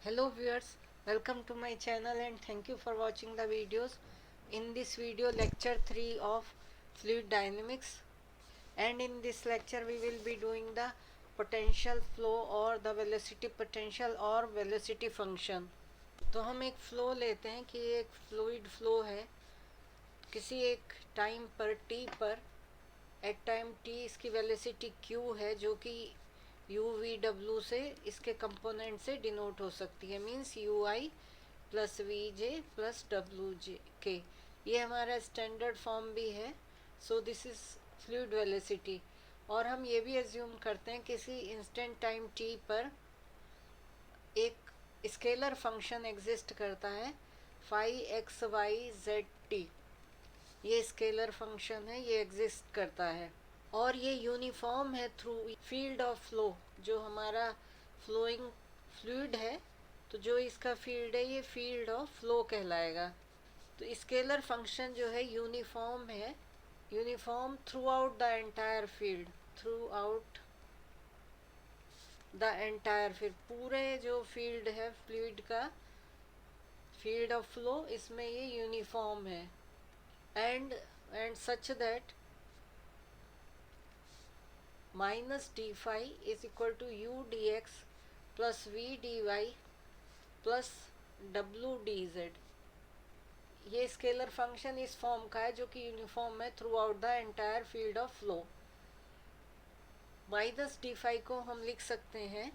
Hello viewers, welcome to my channel and thank you for watching the videos. In this video lecture 3 of fluid dynamics, and in this lecture we will be doing the potential flow or the velocity potential or velocity function. तो हम एक flow लेते हैं कि एक fluid flow है किसी एक टाइम पर t पर, एट टाइम t इसकी वेलोसिटी q है जो कि यू वी डब्ल्यू से इसके कंपोनेंट से डिनोट हो सकती है, means U I plus V J plus W K के। ये हमारा स्टैंडर्ड फॉर्म भी है। So this is fluid velocity. और हम ये भी एज्यूम करते हैं किसी इंस्टेंट टाइम t पर एक स्केलर फंक्शन एग्जिस्ट करता है phi x Y Z T. ये स्केलर फंक्शन है, ये एग्जिस्ट करता है और ये यूनिफॉर्म है थ्रू फील्ड ऑफ फ्लो। जो हमारा फ्लोइंग फ्लूइड है तो जो इसका फील्ड है ये फील्ड ऑफ फ्लो कहलाएगा। तो स्केलर फंक्शन जो है यूनिफॉर्म है, uniform through out the entire field, through out the entire field, पूरे जो फील्ड है फ्लूइड का, फील्ड ऑफ फ्लो, इसमें ये यूनिफॉर्म है। And such that minus D phi is equal to U D X plus V D Y plus W D Z. ये scalar function इस form का है जो कि यूनिफॉर्म है throughout the entire field of flow. Minus D phi को हम लिख सकते हैं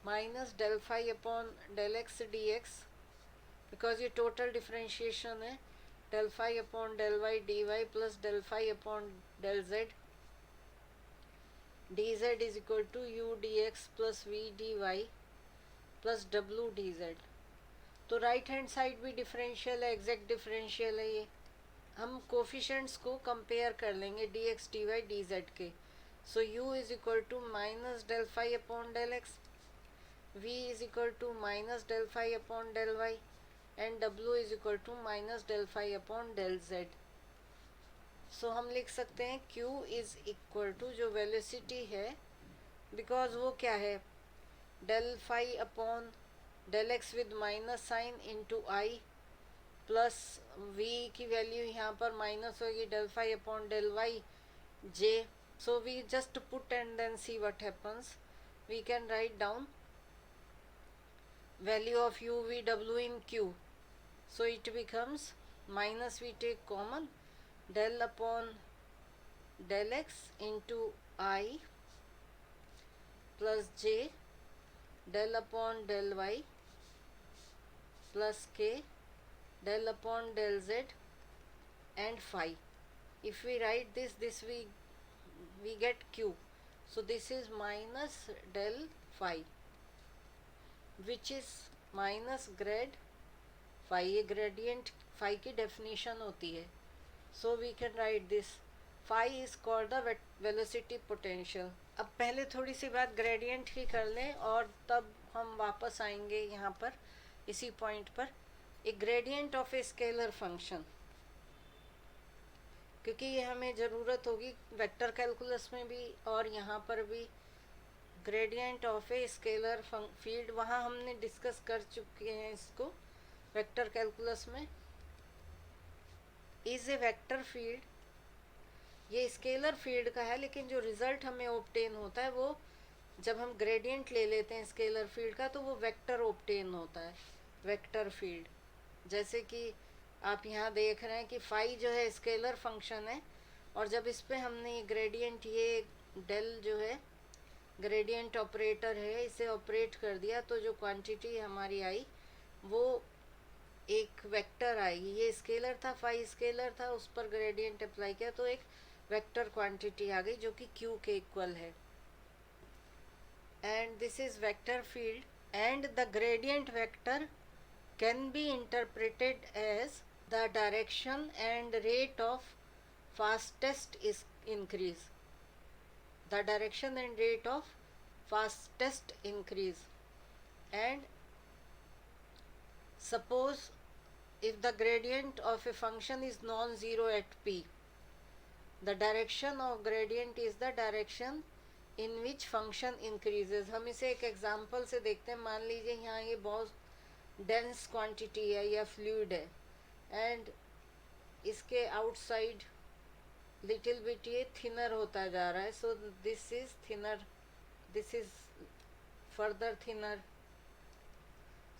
minus del phi upon del X D X, because ये टोटल डिफ्रेंशिएशन है, del phi upon del Y D Y plus del phi upon del Z. dz is equal to u dx plus v dy plus w dz। तो right hand side भी differential है, exact differential है। ये हम coefficients को compare कर लेंगे dx dy dz के। So u is equal to minus del phi upon del x, v is equal to minus del phi upon del y and w is equal to minus del phi upon del z. So हम लिख सकते हैं q is equal to जो velocity है, because वो क्या है, del phi upon del x with minus sign into i plus v की वैल्यू यहाँ पर माइनस होगी del phi upon del Y J. So we just put and then see what happens. We can write down value of u v w in q, so it becomes minus, we take common, del upon del x into I plus j del upon del y plus k del upon del z and phi. If we write this we get q. So this is minus del phi, which is minus grad phi। ये gradient phi की definition होती है। So we can write this, phi is called the velocity potential. अब पहले थोड़ी सी बात gradient की कर लें और तब हम वापस आएंगे यहाँ पर इसी पॉइंट पर। एक gradient of a scalar function, क्योंकि ये हमें ज़रूरत होगी वेक्टर कैलकुलस में भी और यहाँ पर भी। Gradient of a scalar field वहाँ हमने डिस्कस कर चुके हैं इसको वेक्टर कैलकुलस में। इज ए वेक्टर फील्ड, ये स्केलर फील्ड का है, लेकिन जो रिजल्ट हमें ऑब्टेन होता है वो जब हम ग्रेडियंट ले लेते हैं स्केलर फील्ड का तो वो वेक्टर ऑब्टेन होता है, वेक्टर फील्ड। जैसे कि आप यहाँ देख रहे हैं कि फाई जो है स्केलर फंक्शन है और जब इस पे हमने ये ग्रेडियंट, ये डेल जो है ग्रेडियंट ऑपरेटर है, इसे ऑपरेट कर दिया तो जो क्वांटिटी हमारी आई वो एक वेक्टर आएगी। ये स्केलर था, फाई स्केलर था, उस पर ग्रेडियंट अप्लाई किया तो एक वेक्टर क्वांटिटी आ गई जो कि q के इक्वल है। And this is vector field and the gradient vector can be interpreted as the direction and rate of fastest increase, the direction and rate of fastest increase. And suppose if the gradient of a function is non-zero at p, the direction of gradient is the direction in which function increases. हम इसे एक example से देखते हैं। मान लीजिए यहाँ ये बहुत डेंस क्वांटिटी है या फ्लूइड है, एंड इसके आउटसाइड लिटिल बिट ये थिनर होता जा रहा है। So this is thinner, this is further thinner.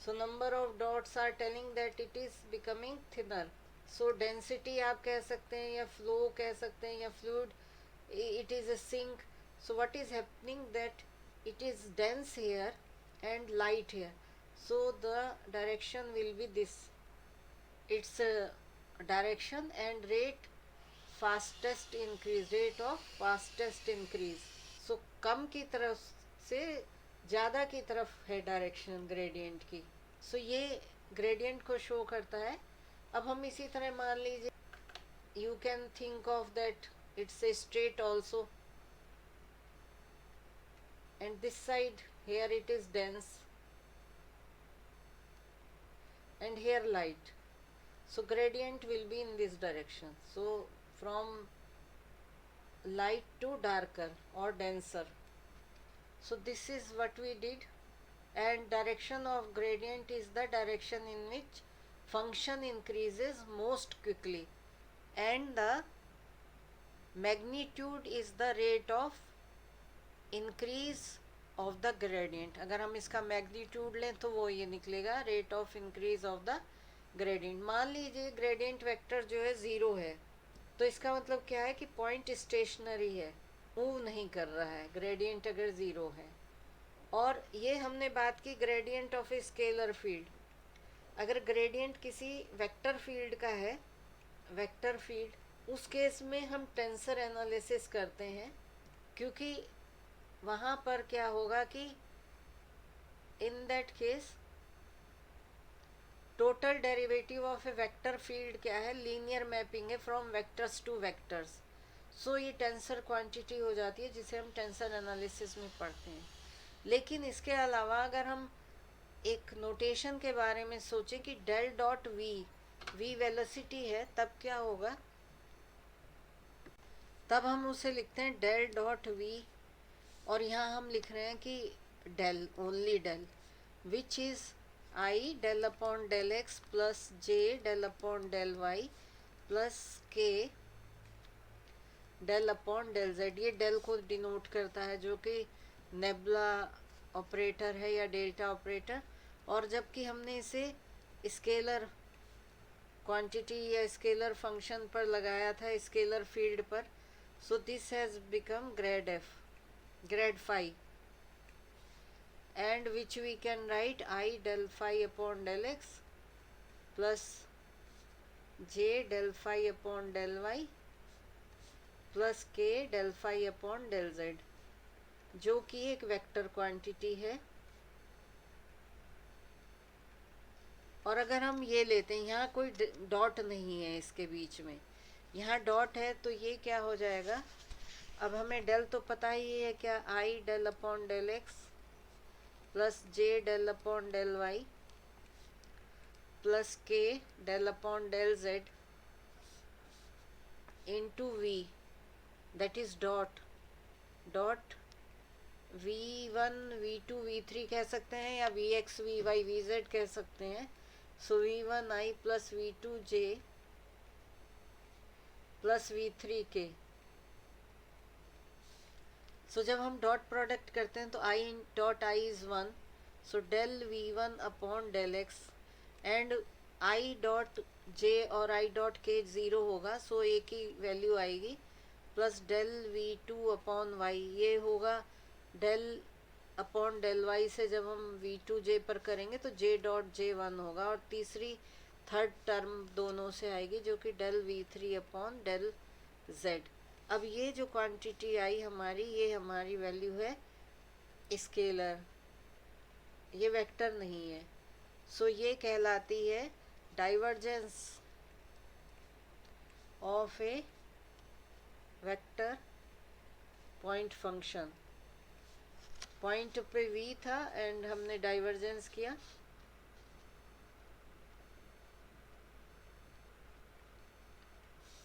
So number of dots are telling that it is becoming thinner. So density आप कह सकते हैं या flow कह सकते हैं या fluid, it is a sink. So what is happening that it is dense here and light here. So the direction will be this. Its direction and rate fastest increase, rate of fastest increase. So कम की तरफ से ज़्यादा की तरफ है direction gradient की। सो ये gradient को शो करता है। अब हम इसी तरह मान लीजिए, you can think of that it's a straight also, and this side here it is dense and here light. So gradient will be in this direction. So from light to darker or denser. So this is what we did, and direction of gradient is the direction in which function increases most quickly, and the magnitude is the rate of increase of the gradient. अगर हम इसका magnitude लें तो वो ये निकलेगा, rate of increase of the gradient. मान लीजिए ग्रेडियंट वेक्टर जो है ज़ीरो है, तो इसका मतलब क्या है कि पॉइंट स्टेशनरी है, मूव नहीं कर रहा है ग्रेडियंट अगर ज़ीरो है। और ये हमने बात की gradient of a scalar field. अगर ग्रेडियंट किसी वेक्टर फील्ड का है, वेक्टर फील्ड, उस केस में हम टेंसर एनालिसिस करते हैं, क्योंकि वहाँ पर क्या होगा कि in that case total derivative of A vector field क्या है, लीनियर मैपिंग है फ्रॉम वेक्टर्स टू वेक्टर्स। सो ये टेंसर क्वांटिटी हो जाती है जिसे हम टेंसर एनालिसिस में पढ़ते हैं। लेकिन इसके अलावा अगर हम एक नोटेशन के बारे में सोचें कि del dot V, V velocity है, तब क्या होगा, तब हम उसे लिखते हैं डेल डॉट वी, और यहाँ हम लिख रहे हैं कि del, only del, which is i del upon del x plus j del upon del y plus k del upon del z. ये डेल को डिनोट करता है, जो कि नेबुला ऑपरेटर है या डेल्टा ऑपरेटर। और जबकि हमने इसे स्केलर क्वांटिटी या स्केलर फंक्शन पर लगाया था, स्केलर फील्ड पर, so this has become grad F, grad phi, and which we can write I del phi upon del x plus j del phi upon del y plus k del phi upon del z, जो कि एक vector quantity है। और अगर हम ये लेते हैं, यहाँ कोई डॉट नहीं है इसके बीच में, यहाँ डॉट है, तो ये क्या हो जाएगा, अब हमें डेल तो पता ही है क्या, i del upon del x plus j del upon del y plus k del upon del z into v, that is dot dot v1 v2 v3 कह सकते हैं, या vx vy vz कह सकते हैं। So v1 i plus v2 j plus v3 k। So जब हम dot product करते हैं तो i dot i is 1, so del v1 upon del x, and i dot j और i डॉट k ज़ीरो होगा, सो एक ही वैल्यू आएगी, plus del v2 upon y, ये होगा डेल अपॉन डेल y से जब हम v2 j पर करेंगे तो j डॉट j 1 होगा, और तीसरी थर्ड टर्म दोनों से आएगी जो कि del v3 upon del z। अब ये जो क्वांटिटी आई हमारी, ये हमारी वैल्यू है स्केलर, ये वेक्टर नहीं है। सो ये कहलाती है divergence of A vector point function. Point पे v था एंड हमने डाइवर्जेंस किया,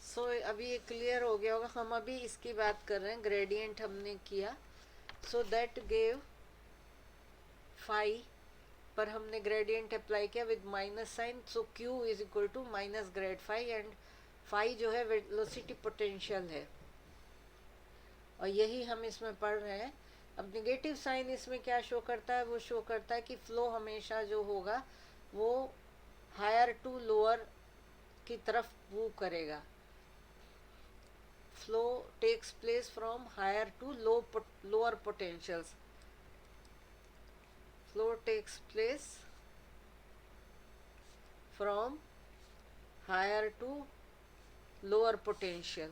सो अभी ये क्लियर हो गया होगा। हम अभी इसकी बात कर रहे हैं, ग्रेडियंट हमने किया, सो दैट गेव फाई पर हमने ग्रेडियंट अप्लाई किया with minus sign, so q is equal to minus grad phi, and phi जो है वेलोसिटी पोटेंशियल है, और यही हम इसमें पढ़ रहे हैं। अब निगेटिव साइन इसमें क्या शो करता है, वो शो करता है कि फ्लो हमेशा जो होगा वो हायर टू लोअर की तरफ मूव करेगा। Flow takes place from higher to lower potentials. Flow takes place from higher to lower potential.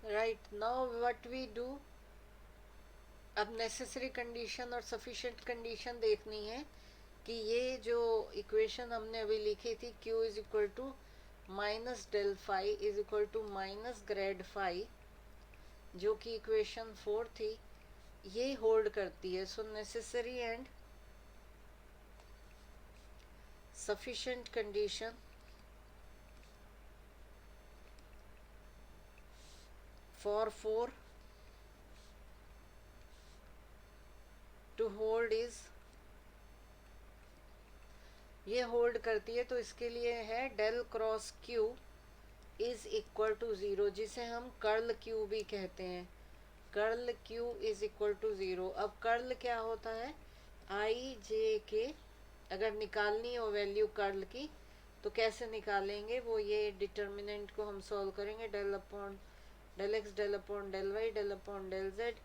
Right, now what we do, अब नेसेसरी कंडीशन और सफिशिएंट कंडीशन देखनी है कि ये जो इक्वेशन हमने अभी लिखी थी Q is equal to minus del phi is equal to minus grad phi, जो कि इक्वेशन 4 थी, ये होल्ड करती है। So necessary and sufficient condition for 4 to hold is, ये होल्ड करती है, तो इसके लिए है del cross q is equal to zero, जिसे हम कर्ल क्यू भी कहते हैं। Curl q is equal to zero. अब कर्ल क्या होता है, आई जे के अगर निकालनी हो वैल्यू कर्ल की तो कैसे निकालेंगे, वो ये डिटर्मिनेंट को हम सॉल्व करेंगे, del upon del x del upon del y del upon del z,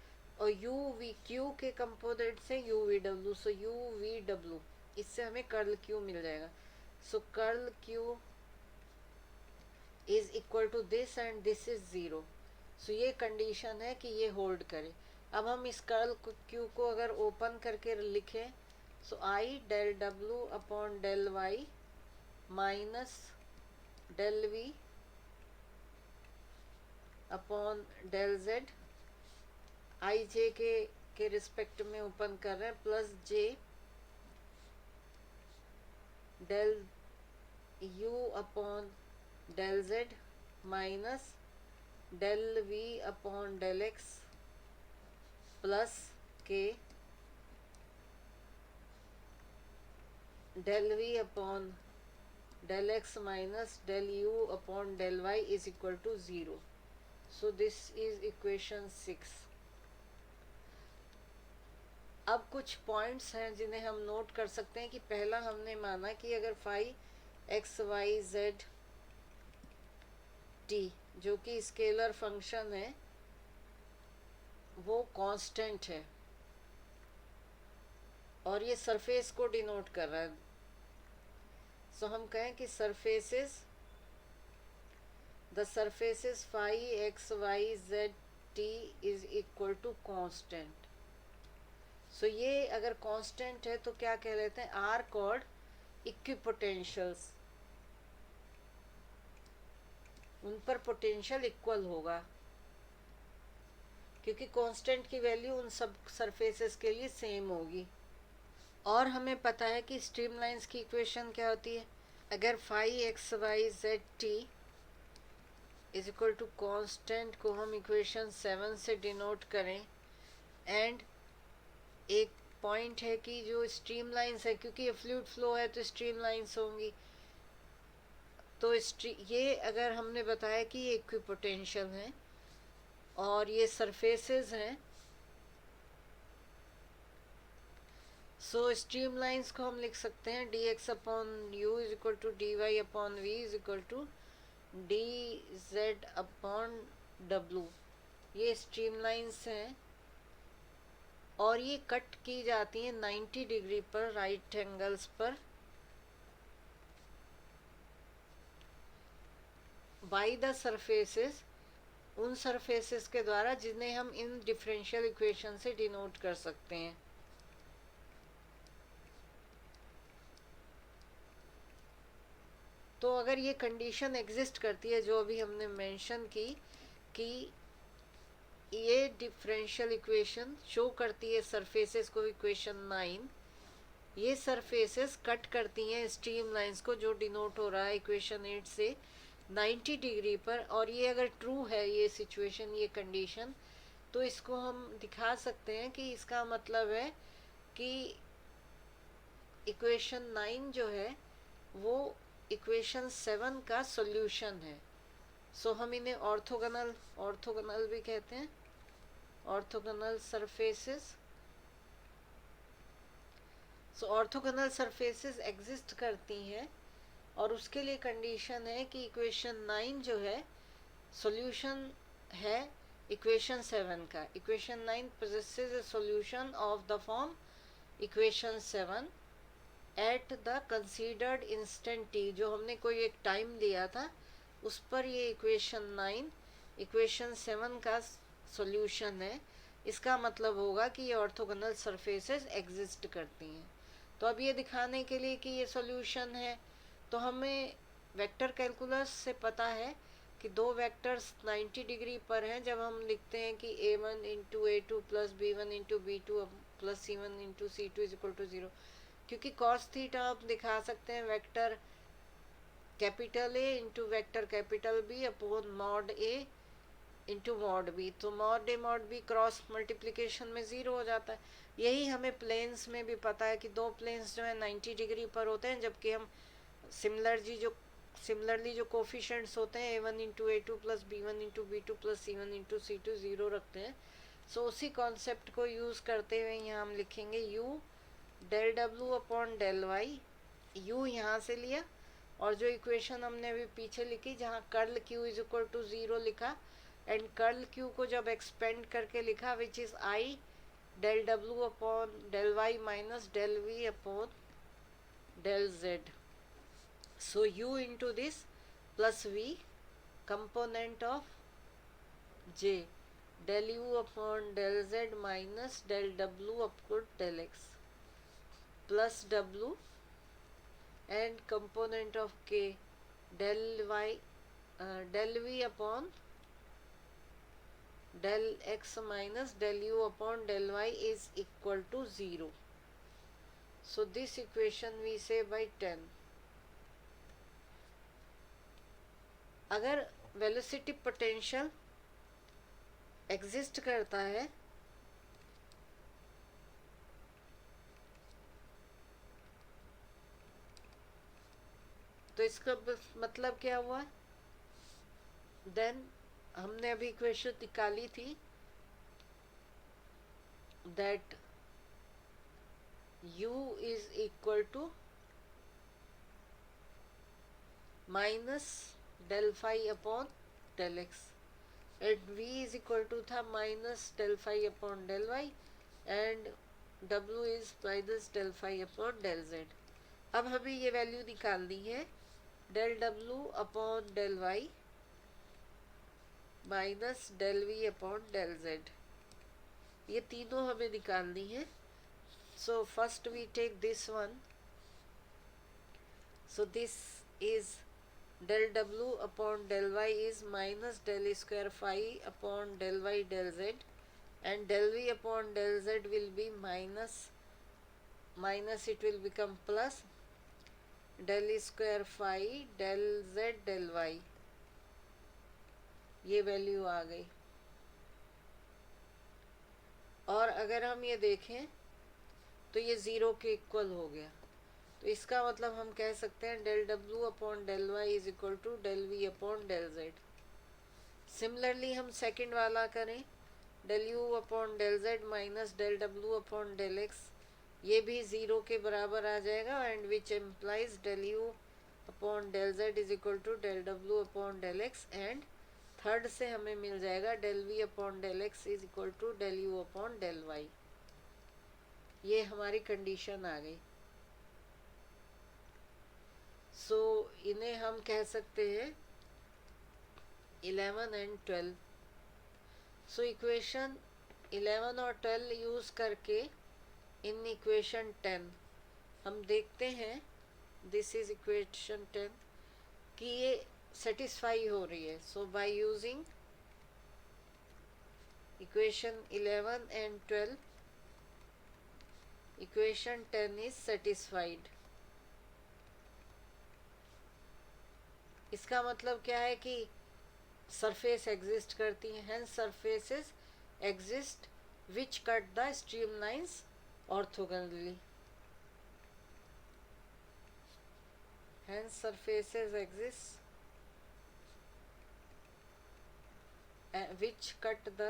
और यू वी क्यू के कंपोनेंट से यू वी डब्ल्यू, सो यू वी डब्ल्यू, इससे हमें कर्ल क्यू मिल जाएगा। So curl q is equal to this and this is zero. सो ये कंडीशन है कि ये होल्ड करे। अब हम इस कर्ल क्यू को अगर ओपन करके लिखें, सो आई डेल डब्ल्यू upon del y minus del v upon del z, i j के रिस्पेक्ट में ओपन कर रहे हैं, plus j del u upon del z minus del v upon del x plus k del v upon del x minus del u upon del y is equal to zero. So this is equation 6। अब कुछ points हैं जिन्हें हम note कर सकते हैं कि पहला हमने माना कि अगर phi x Y Z t जो कि स्केलर फंक्शन है वो कांस्टेंट है और ये सरफेस को डिनोट कर रहा है, सो हम कहें कि surfaces the surfaces phi x Y Z t is equal to constant. So ये अगर कांस्टेंट है तो क्या कह लेते हैं, आर कॉल्ड इक्विपोटेंशियल्स, उन पर पोटेंशियल इक्वल होगा क्योंकि कांस्टेंट की वैल्यू उन सब सरफेसेस के लिए सेम होगी। और हमें पता है कि स्ट्रीमलाइंस की इक्वेशन क्या होती है, अगर phi x Y Z t is equal to constant को हम इक्वेशन 7 से डिनोट करें, एंड एक पॉइंट है कि जो स्ट्रीमलाइंस है, क्योंकि ये फ्लूइड फ्लो है तो स्ट्रीमलाइंस होंगी, तो ये अगर हमने बताया कि ये इक्विपोटेंशियल हैं और ये सरफेसेस हैं, सो स्ट्रीम लाइन्स को हम लिख सकते हैं d x upon u is equal to d y upon v is equal to d z upon डब्लू। ये स्ट्रीम लाइन्स हैं और ये कट की जाती हैं 90 डिग्री पर राइट एंगल्स पर बाय द सरफेसेस, उन सरफेसेस के द्वारा जिन्हें हम इन डिफरेंशियल इक्वेशन से डिनोट कर सकते हैं। तो अगर ये कंडीशन एग्जिस्ट करती है जो अभी हमने मेंशन की कि ये डिफरेंशियल इक्वेशन शो करती है सरफेसेस को, इक्वेशन 9, ये सरफेसेस कट करती हैं स्ट्रीम लाइंस को, जो डिनोट हो रहा है इक्वेशन 8 से 90 डिग्री पर। और ये अगर ट्रू है ये सिचुएशन, ये कंडीशन, तो इसको हम दिखा सकते हैं कि इसका मतलब है कि इक्वेशन 9 जो है वो इक्वेशन 7 का सॉल्यूशन है। सो हम इन्हें ऑर्थोगोनल भी कहते हैं, ऑर्थोगोनल सरफेसेस। सो ऑर्थोगोनल सरफेसेस एग्जिस्ट करती हैं, और उसके लिए कंडीशन है कि इक्वेशन 9 जो है सॉल्यूशन है इक्वेशन 7 का। Equation 9 possesses a solution of the form equation 7 at the considered instant T. जो हमने कोई एक टाइम लिया था उस पर ये इक्वेशन 9 इक्वेशन 7 का सॉल्यूशन है। इसका मतलब होगा कि ये ऑर्थोगोनल सरफेसेस एग्जिस्ट करती हैं। तो अब ये दिखाने के लिए कि ये सॉल्यूशन है, तो हमें वेक्टर कैलकुलस से पता है कि दो वेक्टर्स 90 डिग्री पर हैं। जब हम लिखते हैं कि a1 into a2 plus b1 into b2 plus c1 into c2 is equal to 0, क्योंकि कॉस थीटा आप दिखा सकते हैं vector capital A into vector capital B upon mod A into mod B। तो मॉड B क्रॉस मल्टीप्लिकेशन में 0 हो जाता है। यही हमें प्लेन्स में भी पता है कि दो प्लेन्स जो है 90 डिग्री पर होते हैं, जबकि हम सिमिलरली जो कोफिशेंट्स होते हैं a1 into a2 plus b1 into b2 plus c1 into c2 0 रखते हैं। सो उसी कॉन्सेप्ट को यूज़ करते हुए यहाँ हम लिखेंगे u del w upon del y. u यहाँ से लिया, और जो इक्वेशन हमने अभी पीछे लिखी जहाँ curl q is equal to 0 लिखा, एंड कर्ल q को जब एक्सपेंड करके लिखा which is i del w upon del y minus del v upon del z। So u into this plus v component of j del u upon del z minus del w upon del x plus w and component of k del y del v upon del x minus del u upon del y is equal to 0. So this equation we say by 10. अगर velocity potential exist करता है तो इसका मतलब क्या हुआ, then हमने अभी इक्वेशन निकाली थी that u is equal to minus del phi upon del x, and v is equal to था minus del phi upon del y, and w is minus del phi upon del z। अब हमें ये value निकालनी है del w upon del y minus del v upon del z। ये तीनों हमें निकालनी है। So first we take this one, so this is del w upon del y is minus del square phi upon del y del z, and del v upon del z will be minus it will become plus del square phi del z del y। ये value आ गई। और अगर हम ये देखें तो ये 0 के इक्वल हो गया, तो इसका मतलब हम कह सकते हैं del w upon del y is equal to del v upon del z. Similarly हम सेकंड वाला करें, del u upon del z minus del w upon del x, ये भी 0 के बराबर आ जाएगा, and which implies del u upon del z is equal to del w upon del x, and third से हमें मिल जाएगा del v upon del x is equal to del u upon del y. ये हमारी condition आ गई। सो इन्हें हम कह सकते हैं 11 एंड 12। सो इक्वेशन 11 और 12 यूज़ करके इन इक्वेशन 10 हम देखते हैं, दिस इज इक्वेशन 10, कि ये सेटिस्फाई हो रही है। So by using equation 11 and 12 equation 10 is satisfied. इसका मतलब क्या है कि सरफेस एग्जिस्ट करती हैं, hence surfaces exist which cut the streamlines orthogonally. Hence surfaces exist which cut the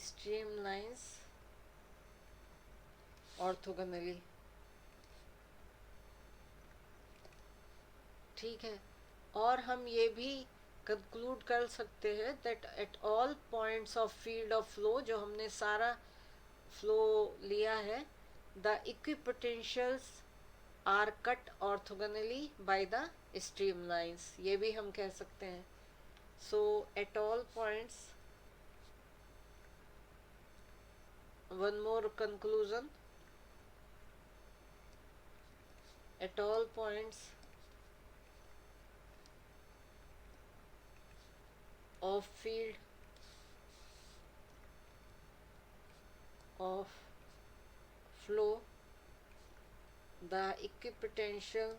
streamlines orthogonally। ठीक है, और हम ये भी कंक्लूड कर सकते हैं that at all points of field of flow, जो हमने सारा फ्लो लिया है, the equipotentials are cut orthogonally by the streamlines, ये भी हम कह सकते हैं। So at all points, one more conclusion, at all points of field of flow, the equipotential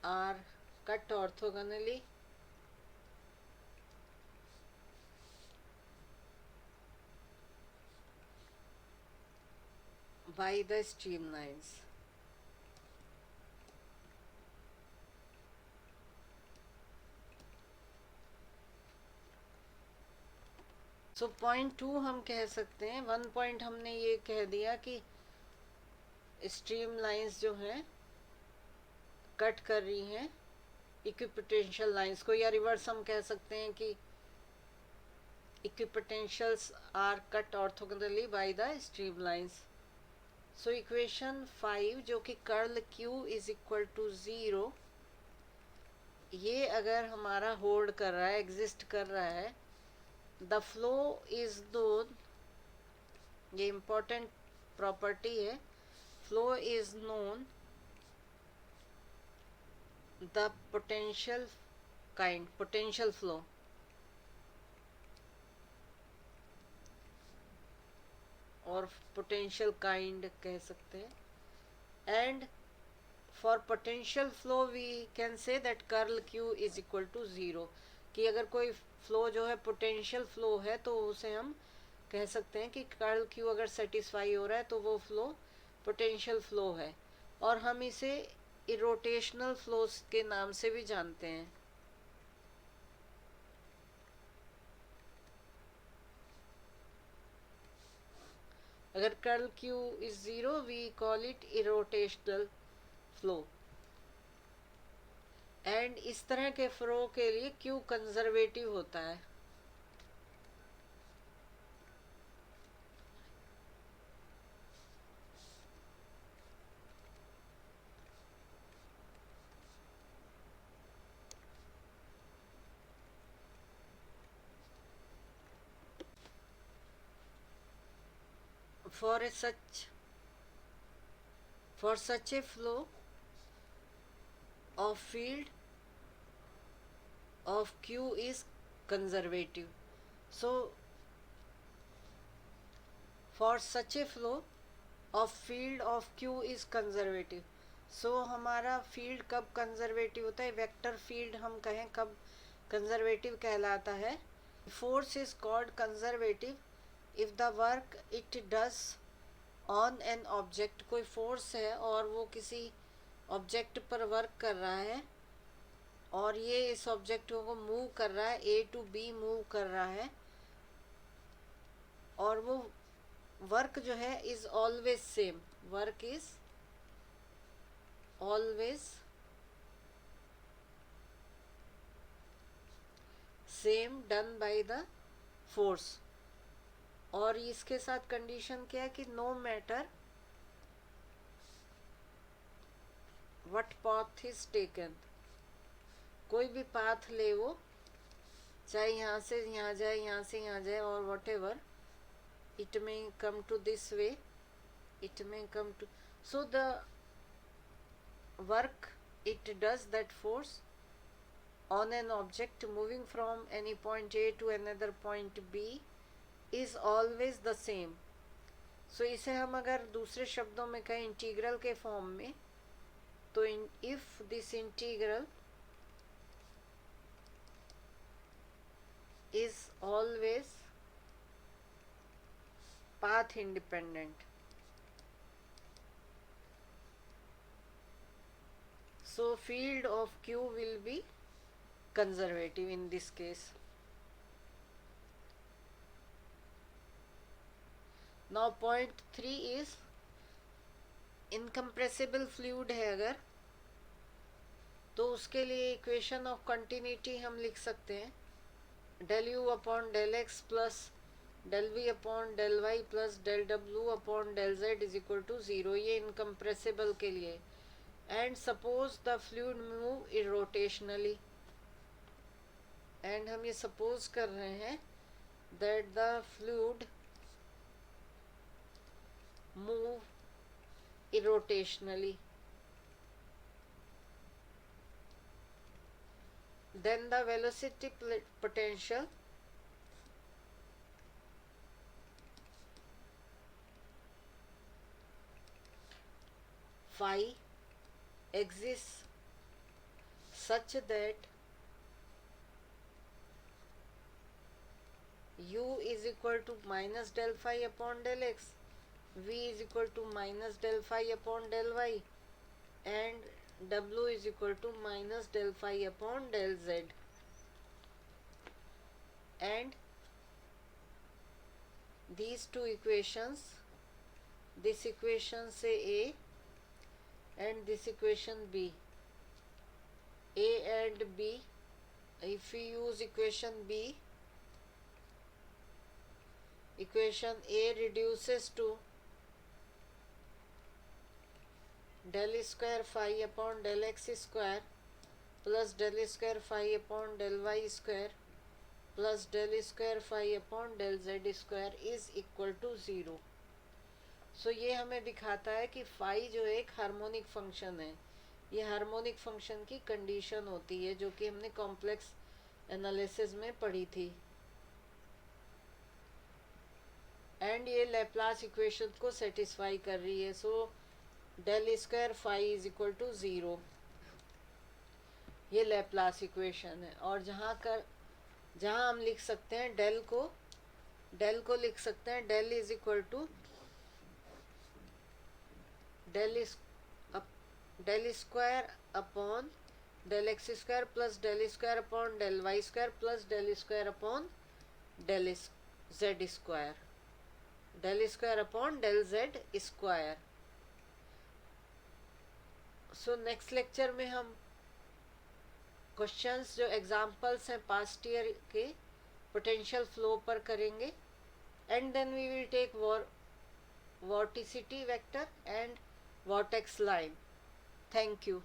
are cut orthogonally by the streamlines। So point 2 हम कह सकते हैं, 1 पॉइंट हमने ये कह दिया कि स्ट्रीमलाइंस जो हैं कट कर रही हैं इक्विपोटेंशियल लाइंस को, या रिवर्स हम कह सकते हैं कि equipotentials are cut orthogonally by the streamlines. So equation 5 जो कि curl Q is equal to 0, ये अगर हमारा होल्ड कर रहा है, एग्जिस्ट कर रहा है, द फ्लो इज नोन, ये इम्पोर्टेंट प्रॉपर्टी है, flow is known the potential kind, potential flow, और पोटेंशियल काइंड कह सकते हैं। And for potential flow we can say that curl Q is equal to 0, कि अगर कोई फ्लो जो है पोटेंशियल फ्लो है तो उसे हम कह सकते हैं कि कर्ल Q अगर सेटिस्फाई हो रहा है तो वो फ्लो पोटेंशियल फ्लो है, और हम इसे इरोटेशनल फ्लोस के नाम से भी जानते हैं। अगर curl Q is 0 we call it irrotational flow, and इस तरह के फ्लो के लिए Q कंजर्वेटिव होता है। For such a flow of field of Q is conservative. So for such a flow of field of Q is conservative. So हमारा field कब conservative होता है, वेक्टर फील्ड हम कहें कब कंजर्वेटिव कहलाता है। Force is called conservative if the work it does on an object, कोई फोर्स है और वो किसी ऑब्जेक्ट पर वर्क कर रहा है, और ये इस ऑब्जेक्ट को मूव कर रहा है, A to B मूव कर रहा है, और वो वर्क जो है is always same, work is always same done by the force. और इसके साथ कंडीशन क्या है कि no matter what path is taken, कोई भी पाथ ले वो, चाहे यहाँ से यहाँ जाए, यहाँ से यहाँ जाए, और whatever, it may come to this way, it may come to, so the work it does that force on an object moving from any point A to another point B is always the same. So इसे हम अगर दूसरे शब्दों में कहें integral के form में, तो if this integral is always path independent, so field of Q will be conservative in this case. Now point 3 is incompressible fluid है अगर, तो उसके लिए इक्वेशन ऑफ कंटिन्यूटी हम लिख सकते हैं del u अपॉन del x plus del v अपॉन del y plus del w अपॉन del z is equal to 0. ये इनकम्प्रेसिबल के लिए. And suppose the fluid move irrotationally, and हम ये सपोज कर रहे हैं that the fluid move irrotationally, then the velocity potential phi exists such that u is equal to minus del phi upon del x, v is equal to minus del phi upon del y, and w is equal to minus del phi upon del z. And these two equations, this equation say A and this equation B, A and B, if we use equation B, equation A reduces to del square phi upon del x square plus del square phi upon del y square plus del square phi upon del z square is equal to 0. सो ये हमें दिखाता है कि phi जो एक harmonic function है, ये harmonic function की कंडीशन होती है जो कि हमने कॉम्प्लेक्स एनालिसिस में पढ़ी थी. एंड ये लैप्लास इक्वेशन को सेटिस्फाई कर रही है. So del square phi is equal to 0, ये लैप्लास इक्वेशन है. और जहाँ हम लिख सकते हैं डेल को लिख सकते हैं del is equal to del square upon del x square plus del square upon del y square plus del square upon del z square, del square upon del z square. So next lecture में हम questions जो examples हैं past year के potential flow पर करेंगे. And then we will take vorticity vector and vortex line. Thank you.